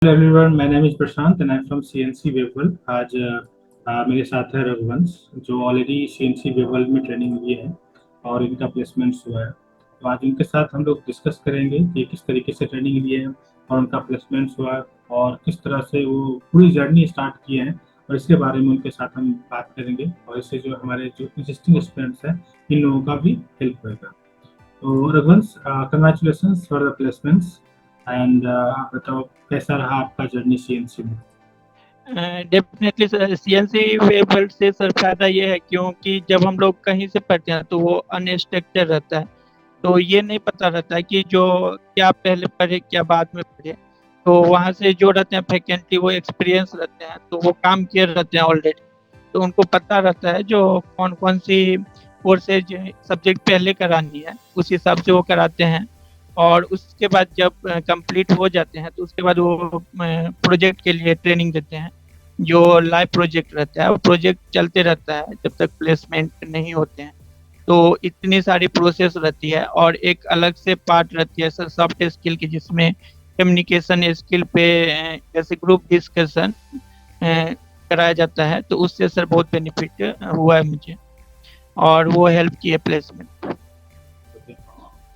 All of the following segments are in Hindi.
Hello everyone, my name is Prashant and I am from CNC web world. आज मेरे साथ है रघुवंश, जो ऑलरेडी सीएनसी वेबवर्ल्ड में ट्रेनिंग लिए हैं और इनका प्लेसमेंट्स हुआ है। तो आज उनके साथ हम लोग डिस्कस करेंगे कि किस तरीके से ट्रेनिंग लिए हैं और उनका प्लेसमेंट्स हुआ है और किस तरह से वो पूरी जर्नी स्टार्ट किए हैं, और इसके बारे में उनके साथ हम बात करेंगे। और इससे जो हमारे जो एग्जिस्टिंग स्टूडेंट्स हैं, इन लोगों का भी हेल्प होगा। तो Raghuvansh, congratulation for the placements. And आप बताओ कैसा रहा आपका जर्नी सीएनसी में। डेफिनेटली सर, सीएनसी वेबवर्ल्ड से सर फायदा ये है क्योंकि जब हम लोग कहीं से पढ़ते हैं तो वो अनस्ट्रक्चर रहता है। तो ये नहीं पता रहता है कि जो क्या पहले पढ़े क्या बाद में पढ़े। तो वहाँ से जो रहते हैं फैकल्टी वो एक्सपीरियंस रहते हैं, तो वो काम किए रहते हैं ऑलरेडी। तो उनको पता रहता है जो कौन कौन सी कोर्सेज सब्जेक्ट पहले करानी है, उस हिसाब से वो कराते हैं। और उसके बाद जब कंप्लीट हो जाते हैं तो उसके बाद वो प्रोजेक्ट के लिए ट्रेनिंग देते हैं, जो लाइव प्रोजेक्ट रहता है। वो प्रोजेक्ट चलते रहता है जब तक प्लेसमेंट नहीं होते हैं। तो इतनी सारी प्रोसेस रहती है और एक अलग से पार्ट रहती है सर सॉफ्ट स्किल की, जिसमें कम्युनिकेशन स्किल पे जैसे ग्रुप डिस्कशन कराया जाता है। तो उससे सर बहुत बेनिफिट हुआ है मुझे और वो हेल्प की है प्लेसमेंट। Okay.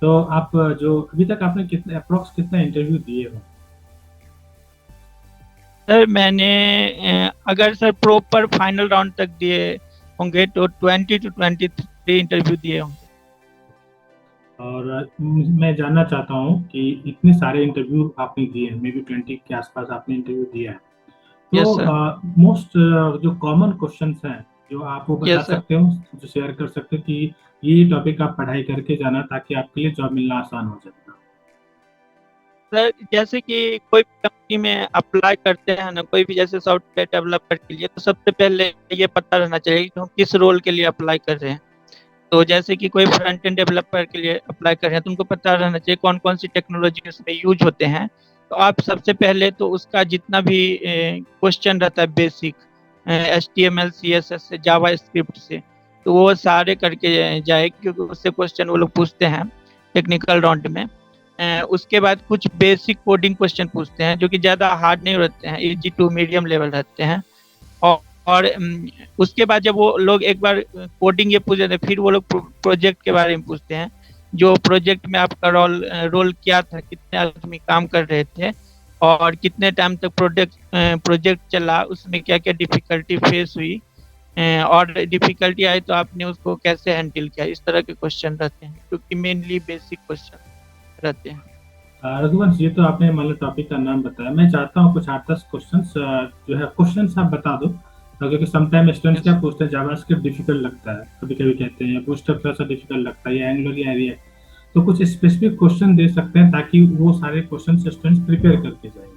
तो आप जो अभी तक आपने कितने अप्रोक्स कितना इंटरव्यू दिए हो? सर मैंने अगर सर प्रॉपर फाइनल राउंड तक दिए होंगे तो 20 to 23 इंटरव्यू दिए होंगे। और मैं जानना चाहता हूँ कि इतने सारे इंटरव्यू आपने दिए हैं, मे बी 20 के आसपास आपने इंटरव्यू दिया है। यस तो सर। मोस्ट जो कॉमन क्वेश्चंस हैं, जो आप वो बता यस सर। सकते हो, जो शेयर कर सकते हो कि ये टॉपिक आप पढ़ाई करके जाना ताकि आपके लिए जॉब मिलना आसान हो जाएगा। सर जैसे कि कोई भी कंपनी में अप्लाई करते हैं ना, कोई भी जैसे सॉफ्टवेयर डेवलपर के लिए, तो सबसे पहले ये पता रहना चाहिए कि हम किस रोल के लिए अप्लाई कर रहे हैं। तो जैसे कि कोई फ्रंट एंड डेवलपर के लिए अप्लाई कर रहे हैं तो उनको पता रहना चाहिए कौन कौन सी टेक्नोलॉजी उसमें यूज होते हैं। तो आप सबसे पहले तो उसका जितना भी क्वेश्चन रहता है बेसिक, HTML CSS से जावा स्क्रिप्ट से, तो वो सारे करके जाए, क्योंकि उससे क्वेश्चन वो लोग पूछते हैं टेक्निकल राउंड में। उसके बाद कुछ बेसिक कोडिंग क्वेश्चन पूछते हैं जो कि ज़्यादा हार्ड नहीं रहते हैं, इजी टू मीडियम लेवल रहते हैं। और उसके बाद जब वो लोग एक बार कोडिंग ये पूछ लेते हैं, फिर वो लोग प्रोजेक्ट के बारे में पूछते हैं। जो प्रोजेक्ट में आपका रोल रोल क्या था, कितने आदमी काम कर रहे थे और कितने टाइम तक प्रोजेक्ट चला, उसमें क्या क्या डिफिकल्टी फेस हुई, और डिफिकल्टी आई तो आपने उसको कैसे हैंडल किया। इस तरह के क्वेश्चन रहते हैं क्योंकि मेनली बेसिक क्वेश्चन रहते हैं। रघुवंश, ये तो आपने मतलब टॉपिक का नाम बताया। मैं चाहता हूँ कुछ 8-10 क्वेश्चंस जो है क्वेश्चंस आप बता दो। क्योंकि समटाइम स्टूडेंट्स क्या यस। पूछते हैं, जावास्क्रिप्ट डिफिकल्ट लगता है, कभी कभी कहते हैं, या बूटस्ट्रैप थोड़ा सा डिफिकल्ट लगता है, या एंगुलर या रिएक्ट। तो कुछ स्पेसिफिक क्वेश्चन दे सकते हैं ताकि वो सारे क्वेश्चन स्टूडेंट्स प्रिपेयर करके जाएंगे।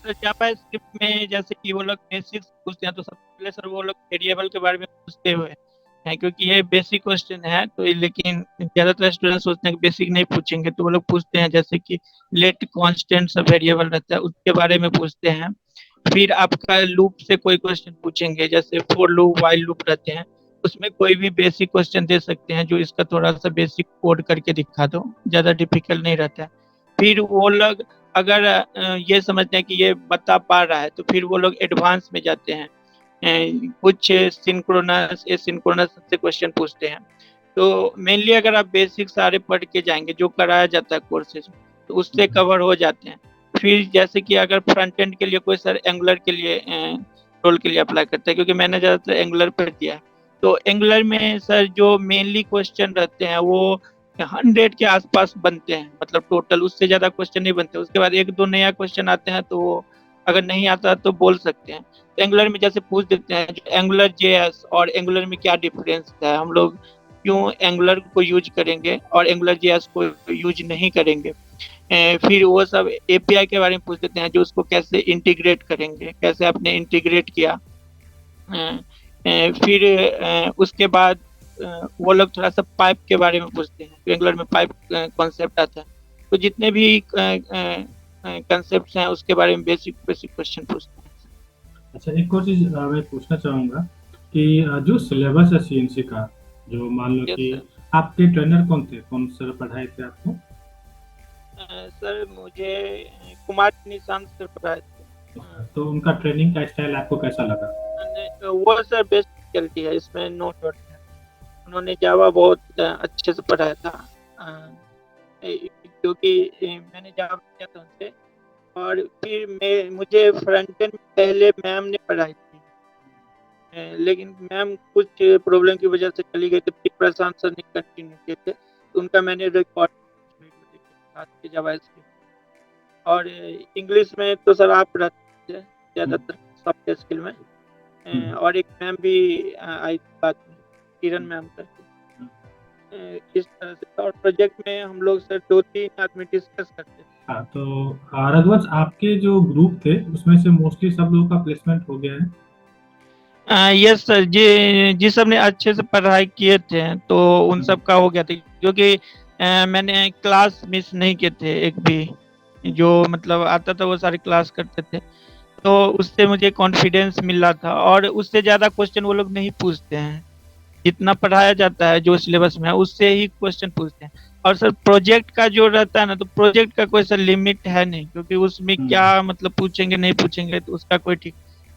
सर जावा स्क्रिप्ट में जैसे कि वो लोग बेसिक्स पूछते हैं, तो सबसे पहले सर वो लोग वेरिएबल के बारे में पूछते हुए हैं, क्योंकि ये बेसिक क्वेश्चन है। तो लेकिन ज़्यादातर स्टूडेंट सोचते हैं कि बेसिक नहीं पूछेंगे, तो वो लोग पूछते हैं जैसे कि लेट कांस्टेंट सब वेरिएबल रहता है उसके बारे में पूछते हैं। फिर आपका लूप से कोई क्वेश्चन पूछेंगे, जैसे फॉर लूप वाइल लूप रहते हैं, उसमें कोई भी बेसिक क्वेश्चन दे सकते हैं जो इसका थोड़ा सा बेसिक कोड करके दिखा दो, ज़्यादा डिफिकल्ट नहीं रहता है। फिर वो लोग अगर ये समझते हैं कि ये बता पा रहा है तो फिर वो लोग एडवांस में जाते हैं। कुछ सिंक्रोनस एसिंक्रोनस से क्वेश्चन पूछते हैं। तो मेनली अगर आप बेसिक सारे पढ़ के जाएंगे जो कराया जाता है कोर्सेज में, तो उससे कवर हो जाते हैं। फिर जैसे कि अगर फ्रंट एंड के लिए कोई सर एंगुलर के लिए रोल के लिए अप्लाई करता है, क्योंकि मैंने ज़्यादातर एंगुलर पर दिया है। तो एंगुलर में सर जो मेनली क्वेश्चन रहते हैं वो 100 के आसपास बनते हैं, मतलब टोटल उससे ज़्यादा क्वेश्चन नहीं बनते। उसके बाद एक दो नया क्वेश्चन आते हैं, तो वो अगर नहीं आता तो बोल सकते हैं। तो एंगुलर में जैसे पूछ देते हैं जो एंगुलर JS और एंगुलर में क्या डिफरेंस है, हम लोग क्यों एंगुलर को यूज करेंगे और एंगुलर JS को यूज नहीं करेंगे। फिर वो सब API के बारे में पूछ देते हैं, जो उसको कैसे इंटीग्रेट करेंगे, कैसे आपने इंटीग्रेट किया। फिर उसके बाद वो लोग थोड़ा सा पाइप के बारे में पूछते हैं, एंगुलर में पाइप कॉन्सेप्ट आता है। तो जितने भी कंसेप्ट हैं उसके बारे में बेसिक बेसिक क्वेश्चन पूछते हैं। अच्छा, एक और चीज मैं पूछना चाहूंगा कि जो सिलेबस है सीएनसी का, जो मान लो यस कि सर। आपके ट्रेनर कौन थे, कौन सर पढ़ाए थे आपको? सर मुझे कुमार निशांत सर पढ़ाए थे। तो उनका ट्रेनिंग का स्टाइल आपको कैसा लगा? वो सर बेस्ट फैकल्टी है, इसमें नो डाउट है। उन्होंने जावा बहुत अच्छे से पढ़ाया था। क्योंकि मैंने जावा किया था उनसे, और फिर मुझे फ्रंट एंड पहले मैम ने पढ़ाई थी। लेकिन मैम कुछ प्रॉब्लम की वजह से चली गई, तो फिर प्रशांत सर ने कंटिन्यू किए थे, तो उनका मैंने रिकॉर्ड साथ के जावा स्क्रिप्ट। और इंग्लिश में तो सर आप रहते थे ज़्यादातर सॉफ्ट स्किल में। और एक मैम भी आई थी बाद में, किरण मैम करके। इस तरह से, और प्रोजेक्ट में हम लोग सर 2-3 आदमी डिस्कस करते थे। हाँ, तो रघुवंश, आपके जो ग्रुप थे उसमें से मोस्टली सब लोगों का प्लेसमेंट हो गया है? यस सर, जिस सबने अच्छे से पढ़ाई किए थे तो उन सब का हो गया था, क्योंकि मैंने क्लास मिस नहीं किए थे एक भी। जो मतलब आता था वो सारे क्लास करते थे, तो उससे मुझे कॉन्फिडेंस मिल रहा था। और उससे ज़्यादा क्वेश्चन वो लोग नहीं पूछते हैं, जितना पढ़ाया जाता है जो सिलेबस में है उससे ही क्वेश्चन पूछते हैं। और सर प्रोजेक्ट का जो रहता है ना, तो प्रोजेक्ट का कोई सर लिमिट है नहीं, क्योंकि उसमें क्या मतलब पूछेंगे नहीं पूछेंगे तो उसका कोई ठीक।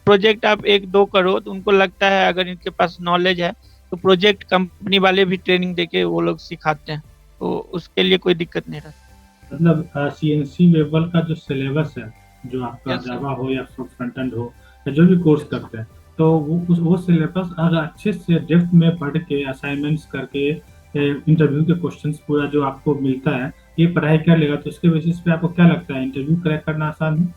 प्रोजेक्ट आप 1-2 करो तो उनको लगता है अगर इनके पास नॉलेज है, तो प्रोजेक्ट कंपनी वाले भी ट्रेनिंग देके वो लोग सिखाते हैं, तो उसके लिए कोई दिक्कत नहीं रहती। मतलब सीएनसी लेवल का जो सिलेबस है, जो आपका यस सर। जावा हो या फ्रंट एंड हो या जो भी कोर्स यस करते हैं, तो वो सिलेबस अगर अच्छे से डेप्थ में पढ़ के असाइनमेंट्स करके इंटरव्यू के क्वेश्चंस पूरा जो आपको मिलता है, ये पढ़ाई कर लेगा, तो उसके बेसिस पे आपको क्या लगता है इंटरव्यू क्रैक करना आसान है?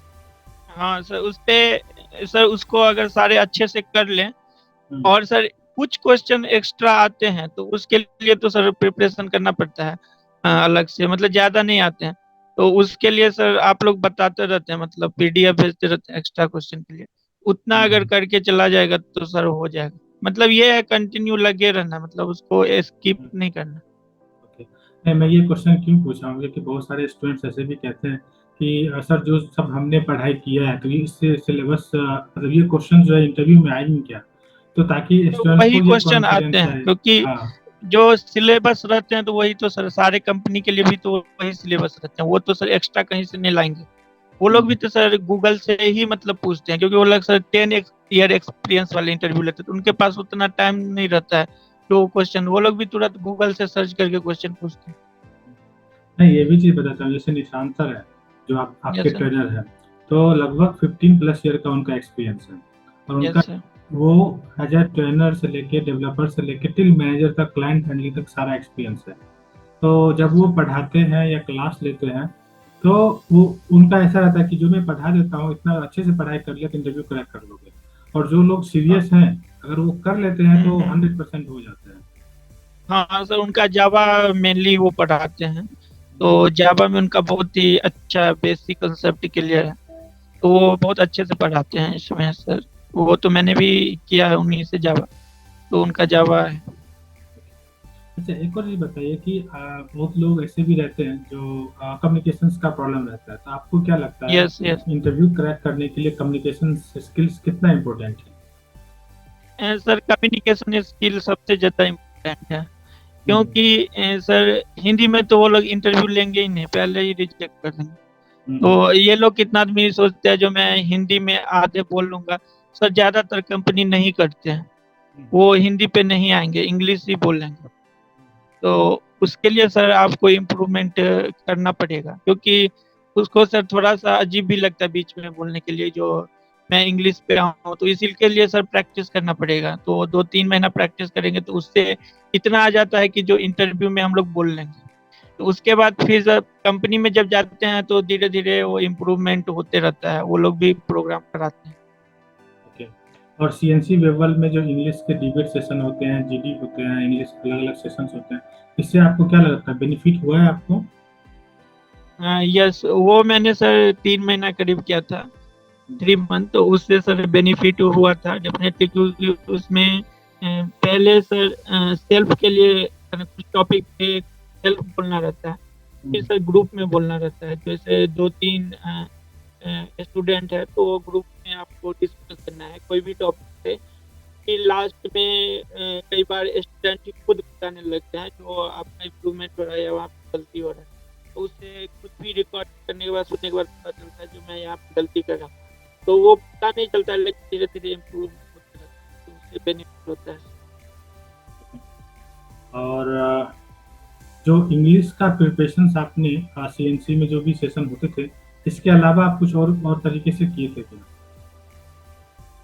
हाँ सर, उस पे सर उसको अगर सारे अच्छे से कर लें, हम्म, और सर कुछ क्वेश्चन एक्स्ट्रा आते हैं तो उसके लिए तो सर प्रिपरेशन करना पड़ता है अलग से, मतलब ज़्यादा नहीं आते हैं, तो उसके लिए सर आप लोग बताते रहते हैं, मतलब पीडीएफ भेजते रहते हैं एक्स्ट्रा क्वेश्चन के लिए। उतना अगर हम्म, करके चला जाएगा तो सर हो जाएगा। मतलब ये है कंटिन्यू लगे रहना, मतलब उसको स्किप हम्म। नहीं करना। ओके। नहीं, मैं ये क्वेश्चन क्यों पूछ रहा हूँ, क्योंकि बहुत सारे स्टूडेंट्स ऐसे भी कहते हैं कि सर जो सब हमने पढ़ाई किया है, तो ये इससे सिलेबस मतलब ये क्वेश्चन जो है इंटरव्यू में आएंगे क्या? तो ताकि तो स्टूडेंट्स वही को ये क्वेश्चन आते कॉन्फिडेंस हैं, है। क्योंकि हाँ। जो सिलेबस रहते हैं तो वही तो सर सारे कंपनी के लिए भी तो वही सिलेबस रहते हैं, वो तो सर एक्स्ट्रा कहीं से नहीं लाएंगे। वो लोग भी हम्म, तो सर गूगल से ही मतलब पूछते हैं, क्योंकि वो लोग सर 10 ईयर एक्सपीरियंस वाले इंटरव्यू लेते हैं, तो उनके पास उतना टाइम नहीं रहता है। तो क्वेश्चन वो लोग भी तुरंत गूगल से सर्च करके क्वेश्चन पूछते हैं। नहीं, ये भी चीज़ बताता हूँ, जैसे निशांत सर है जो आपके यस सर। ट्रेनर है, तो लगभग 15+ ईयर का उनका एक्सपीरियंस है। और उनका यस सर। वो एज ए ट्रेनर से लेके डेवलपर से लेके टिल मैनेजर तक, क्लाइंट हैंडलिंग तक सारा एक्सपीरियंस है। तो जब यस वो सर। पढ़ाते हैं या क्लास लेते हैं, तो वो उनका ऐसा रहता है कि जो मैं पढ़ा देता हूँ इतना अच्छे से पढ़ाई कर लिया तो इंटरव्यू क्रैक कर लोगे। और जो लोग हाँ। सीरियस हैं, अगर वो कर लेते हैं तो हम्म। 100% हो जाते हैं। हाँ सर, उनका जावा मेनली वो पढ़ाते हैं, तो जावा में उनका बहुत ही अच्छा बेसिक कंसेप्ट क्लियर है, तो वो बहुत अच्छे से पढ़ाते हैं इसमें सर। वो तो मैंने भी किया है उन्हीं से जावा, तो उनका जावा है। अच्छा, एक और चीज बताइए कि बहुत लोग ऐसे भी रहते हैं जो कम्युनिकेशंस का प्रॉब्लम रहता है, तो आपको क्या लगता है यस यस। इंटरव्यू क्रैक करने के लिए कम्युनिकेशन स्किल्स कितना इम्पोर्टेंट है? सर कम्युनिकेशन स्किल सबसे ज़्यादा इम्पोर्टेंट है, हम्म, क्योंकि सर हिंदी में तो वो लोग इंटरव्यू लेंगे ही नहीं, पहले ही रिजेक्ट कर देंगे। हम्म, तो ये लोग कितना आदमी सोचते हैं जो मैं हिंदी में आधे बोल लूंगा, सर ज़्यादातर कंपनी नहीं करते हैं, वो हिंदी पे नहीं आएंगे, इंग्लिश ही बोलेंगे। तो उसके लिए सर आपको इम्प्रूवमेंट करना पड़ेगा, क्योंकि उसको सर थोड़ा सा अजीब भी लगता है बीच में बोलने के लिए, जो मैं इंग्लिश पे हूँ, तो इसी के लिए सर प्रैक्टिस करना पड़ेगा। तो 2-3 महीना प्रैक्टिस करेंगे तो उससे इतना आ जाता है कि जो इंटरव्यू में हम लोग बोल लेंगे। तो उसके बाद फिर जब कंपनी में जब जाते हैं तो धीरे धीरे वो इम्प्रूवमेंट होते रहता है, वो लोग भी प्रोग्राम कराते हैं। ओके। और सीएनसी लेवल में जो इंग्लिश के डिबेट सेशन होते हैं, जीडी होते हैं, इंग्लिश अलग अलग सेशंस होते हैं, इससे आपको क्या लगता है, बेनिफिट हुआ है आपको? यस, वो मैंने सर 3 महीना करीब किया था, 3 मंथ, तो उससे सर बेनिफिट हुआ था डेफिनेटली, क्योंकि उसमें पहले सर सेल्फ के लिए कुछ टॉपिक पे सेल्फ बोलना रहता है, फिर हम्म, सर ग्रुप में बोलना रहता है, जैसे 2-3 स्टूडेंट है तो वो ग्रुप में आपको डिस्कस करना है कोई भी टॉपिक पे। फिर लास्ट में कई बार स्टूडेंट ही खुद बताने लगते हैं जो आपका इम्प्रूवमेंट हो रहा है या वहाँ पे गलती हो रहा है, उसे कुछ भी रिकॉर्ड करने के बाद, सुनने के बाद पता चलता है जो मैं यहाँ पे गलती कर रहा हूँ, तो वो पता नहीं चलता है, लेकिन धीरे धीरे इम्प्रूव होता है, तो उससे बेनिफिट होता है। और जो इंग्लिश का प्रिपरेशन आपने सीएनसी में जो भी सेशन होते थे, इसके अलावा आप कुछ और तरीके से किए थे क्या?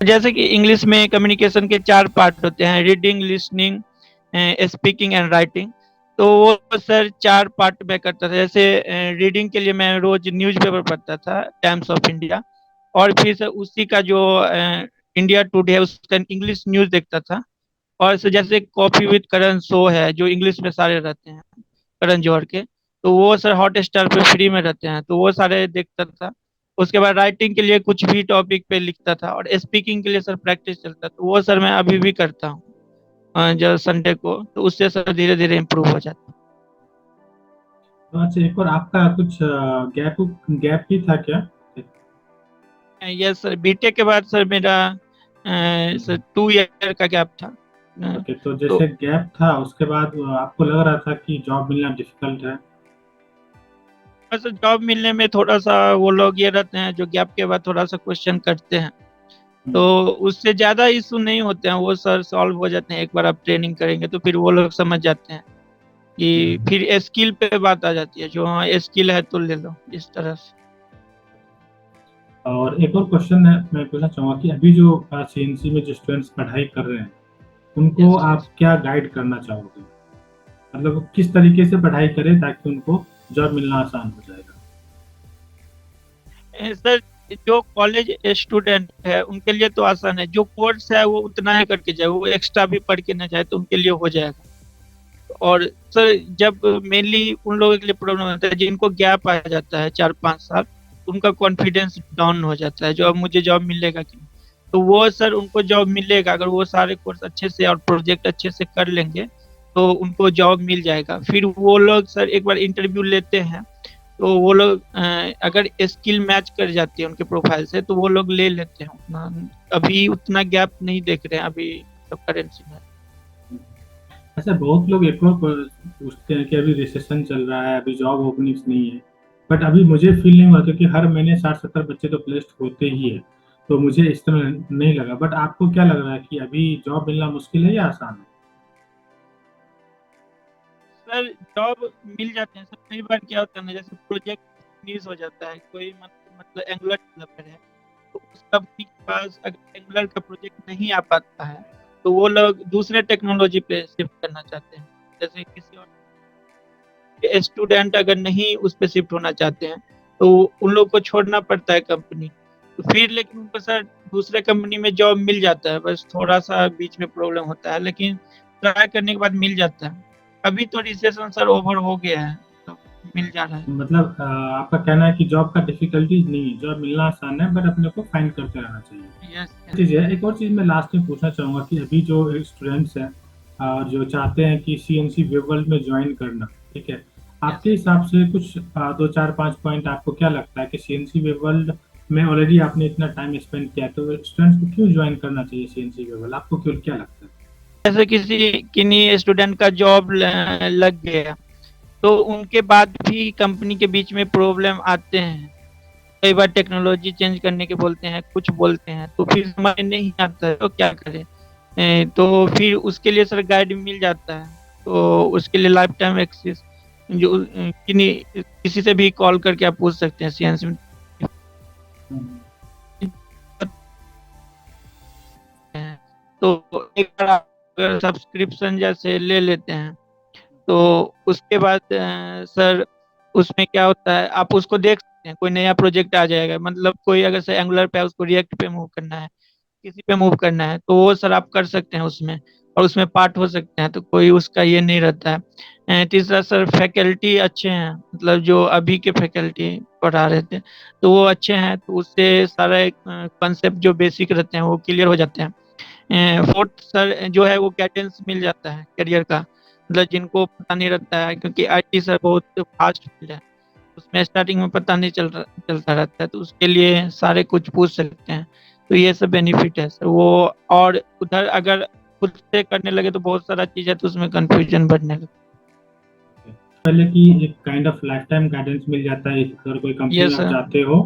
जैसे कि इंग्लिश में कम्युनिकेशन के 4 पार्ट होते हैं, reading, listening, speaking and writing. तो वो सर 4 पार्ट में करता था। जैसे रीडिंग के लिए मैं रोज न्यूज़पेपर पढ़ता था, टाइम्स ऑफ इंडिया, और फिर से उसी का जो इंडिया टुडे है उसका इंग्लिश न्यूज़ देखता था। और जैसे कॉफी विद करण शो है जो इंग्लिश में सारे रहते हैं, करण जौहर के, तो वो सर हॉट स्टार पे फ्री में रहते हैं, तो वो सारे देखता था। उसके बाद राइटिंग के लिए कुछ भी टॉपिक पे लिखता था, और स्पीकिंग के लिए सर प्रैक्टिस चलता, तो वो सर मैं अभी भी करता हूँ जो संडे को, तो उससे सर धीरे धीरे इम्प्रूव हो जाता तो अच्छा, एक और आपका कुछ गैप गैप भी था क्या? है। यस सर, बीटेक के बाद सर मेरा सर 2 ईयर का गैप था। ओके, तो तो जैसे गैप था उसके बाद आपको लग रहा था कि जॉब मिलना डिफिकल्ट है? बस जॉब मिलने में थोड़ा सा वो लोग ये रहते हैं जो गैप के बाद थोड़ा सा क्वेश्चन करते हैं, तो हम्म, उससे ज़्यादा इशू नहीं होते हैं, वो सर सॉल्व हो जाते हैं। एक बार आप ट्रेनिंग करेंगे तो फिर वो लोग समझ जाते हैं कि हम्म। फिर स्किल पे बात आ जाती है, जो हाँ स्किल है तो ले लो, इस तरह से। और एक और क्वेश्चन है, मैं पूछना चाहूँगा कि अभी जो सीएनसी में जो स्टूडेंट्स पढ़ाई कर रहे हैं उनको यस आप यस। क्या गाइड करना चाहोगे? मतलब वो किस तरीके से पढ़ाई करें ताकि उनको जॉब मिलना आसान हो जाएगा? सर जो कॉलेज स्टूडेंट है उनके लिए तो आसान है, जो कोर्स है वो उतना ही करके जाए, वो एक्स्ट्रा भी पढ़ के ना जाए तो उनके लिए हो जाएगा। और सर जब मेनली उन लोगों के लिए प्रॉब्लम होता है जिनको गैप आ जाता है 4-5 साल, उनका कॉन्फिडेंस डाउन हो जाता है, जो अब मुझे जॉब मिलेगा कि नहीं। तो वो सर उनको जॉब मिलेगा अगर वो सारे कोर्स अच्छे से और प्रोजेक्ट अच्छे से कर लेंगे, तो उनको जॉब मिल जाएगा। फिर वो लोग सर एक बार इंटरव्यू लेते हैं, तो वो लोग अगर स्किल मैच कर जाती है उनके प्रोफाइल से तो वो लोग ले लेते हैं उतना। अभी उतना गैप नहीं देख रहे हैं अभी करेंसी में। अच्छा, बहुत लोग एक और पूछते हैं कि अभी रिसेशन चल रहा है, अभी जॉब ओपनिंग्स नहीं है। बट अभी मुझे फील नहीं हुआ क्योंकि हर महीने 60-70 बच्चे तो प्लेस्ड होते ही है, तो मुझे इस तरह नहीं लगा। बट आपको क्या लग रहा है कि अभी जॉब मिलना मुश्किल है या आसान है? सर जॉब मिल जाते हैं सर, कई बार क्या होता है ना, जैसे प्रोजेक्ट फिनिश हो जाता है, कोई मतलब एंगुलर डेवलपर है, तो उस कंपनी के पास अगर एंगुलर का प्रोजेक्ट नहीं आ पाता है, तो वो लोग दूसरे टेक्नोलॉजी पे शिफ्ट करना चाहते हैं। जैसे किसी और स्टूडेंट अगर नहीं उस पे शिफ्ट होना चाहते हैं, तो उन लोग को छोड़ना पड़ता है कंपनी, तो फिर लेकिन उनको सर दूसरे कंपनी में जॉब मिल जाता है, बस थोड़ा सा बीच में प्रॉब्लम होता है, लेकिन ट्राई करने के बाद मिल जाता है। अभी तो रिसेशन सर ओवर हो गया है, तो मिल जा रहा है। मतलब आपका कहना है कि जॉब का डिफिकल्टीज नहीं है, जॉब मिलना आसान है, बट अपने को फाइंड करते रहना चाहिए। Yes yes. चीज़ है, एक और चीज़ मैं लास्ट में पूछना चाहूँगा कि अभी जो स्टूडेंट्स हैं जो चाहते हैं कि सीएनसी वेब वर्ल्ड में ज्वाइन करना, ठीक है, यस। आपके हिसाब से कुछ 2 4 5 पॉइंट आपको क्या लगता है कि सीएनसी वेब वर्ल्ड में ऑलरेडी आपने इतना टाइम स्पेंड किया है, तो स्टूडेंट्स को क्यों ज्वाइन करना चाहिए सीएनसी वेब वर्ल्ड? आपको क्यों क्या लगता है? जैसे किसी किन्हीं स्टूडेंट का जॉब लग गया, तो उनके बाद भी कंपनी के बीच में प्रॉब्लम आते हैं। कई बार टेक्नोलॉजी चेंज करने के बोलते हैं, कुछ बोलते हैं, तो फिर समझ नहीं आता है तो क्या करें। तो फिर उसके लिए सर गाइड मिल जाता है, तो उसके लिए लाइफ टाइम एक्सेस जो किसी से भी कॉल करके आप पूछ सकते हैं सीएनसी में। हम्म, तो एक बार आप अगर सब्सक्रिप्शन जैसे ले लेते हैं, तो उसके बाद सर उसमें क्या होता है, आप उसको देख सकते हैं, कोई नया प्रोजेक्ट आ जाएगा, मतलब कोई अगर से एंगुलर पे है उसको रिएक्ट पे मूव करना है, किसी पे मूव करना है, तो वो सर आप कर सकते हैं उसमें, और उसमें पार्ट हो सकते हैं, तो कोई उसका ये नहीं रहता है। तीसरा सर फैकल्टी अच्छे हैं, मतलब जो अभी के फैकल्टी पढ़ा रहे थे तो वो अच्छे हैं, तो उससे सारे कॉन्सेप्ट जो बेसिक रहते हैं वो क्लियर हो जाते हैं। फोर्थ सर जो है वो गाइडेंस मिल जाता है करियर का, मतलब जिनको पता नहीं रहता है, क्योंकि आईटी सर बहुत फास्ट फील्ड है, उसमें स्टार्टिंग में पता नहीं चलता रहता है, तो उसके लिए सारे कुछ पूछ सकते हैं। तो ये सब बेनिफिट है सर वो। और उधर अगर खुद से करने लगे तो बहुत सारा चीज़ है, तो उसमें कंफ्यूजन बढ़ने लगे। पहले कि एक kind of life time मिल जाता है। अगर कोई कंपनी यस में आप सर, जाते हो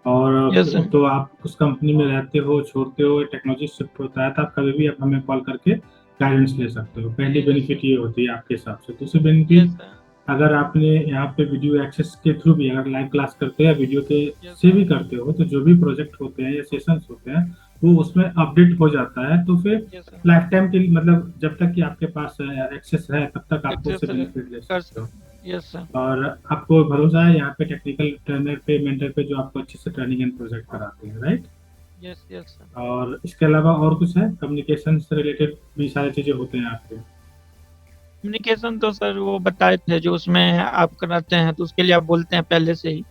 और यस सर, तो आप उस कंपनी में रहते हो, छोड़ते हो, टेक्नोलॉजी शिफ्ट होता है, तो आप कभी भी आप हमें कॉल करके गाइडेंस ले सकते हो। पहली यस बेनिफिट सर, ये होती है आपके हिसाब से। दूसरी यस बेनिफिट, सर, अगर आपने यहाँ पे वीडियो एक्सेस के थ्रू भी अगर लाइव क्लास करते हैं, वीडियो के यस से सर, भी करते हो, तो जो भी प्रोजेक्ट होते हैं या सेशंस होते हैं वो उसमें अपडेट हो जाता है। तो फिर यस सर, लाइफ टाइम के लिए, मतलब जब तक कि आपके पास एक्सेस है तब तक आपको उससे एक्सेस बेनिफिट ले कर सकते हो। सकते, यस सर, और आपको भरोसा है यहाँ पे टेक्निकल ट्रेनर पे, मेंटर पे, जो आपको अच्छे से ट्रेनिंग एंड प्रोजेक्ट कराते हैं, राइट? Yes, yes sir. और इसके अलावा और कुछ है? कम्युनिकेशन से रिलेटेड भी सारी चीजें होते हैं आपके? कम्युनिकेशन तो सर वो बताए थे, जो उसमें आप कराते हैं तो उसके लिए आप बोलते हैं पहले से ही,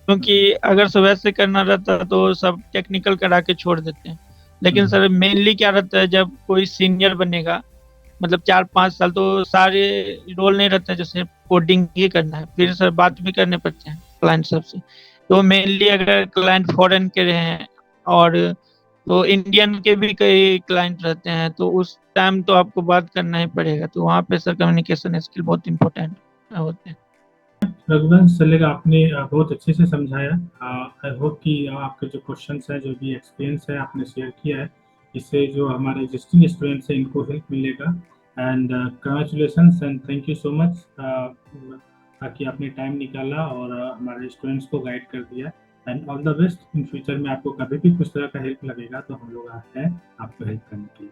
क्योंकि अगर सुबह से करना रहता है तो सब टेक्निकल करा के छोड़ देते हैं। लेकिन हम्म, सर मेनली क्या रहता है, जब कोई सीनियर बनेगा, मतलब 4-5 साल, तो सारे रोल नहीं रहते हैं, जैसे कोडिंग ही करना है, फिर सर बात भी करने पड़ते हैं क्लाइंट सबसे। तो मेनली अगर क्लाइंट फॉरेन के रहे हैं, और तो इंडियन के भी कई क्लाइंट रहते हैं, तो उस टाइम तो आपको बात करना ही पड़ेगा, तो वहाँ पे सर कम्युनिकेशन स्किल बहुत इंपॉर्टेंट होते हैं। रघुवंश चलेगा, आपने बहुत अच्छे से समझाया। आई होप कि आपके जो क्वेश्चंस है, जो भी एक्सपीरियंस है आपने शेयर किया है, इससे जो हमारे एग्जिस्टिंग स्टूडेंट्स हैं इनको हेल्प मिलेगा। And congratulations and thank you so much कि आपने टाइम निकाला और हमारे स्टूडेंट्स को गाइड कर दिया। And all the best in future में। आपको कभी भी कुछ तरह का हेल्प लगेगा तो हम लोग हैं आपको हेल्प करने के लिए।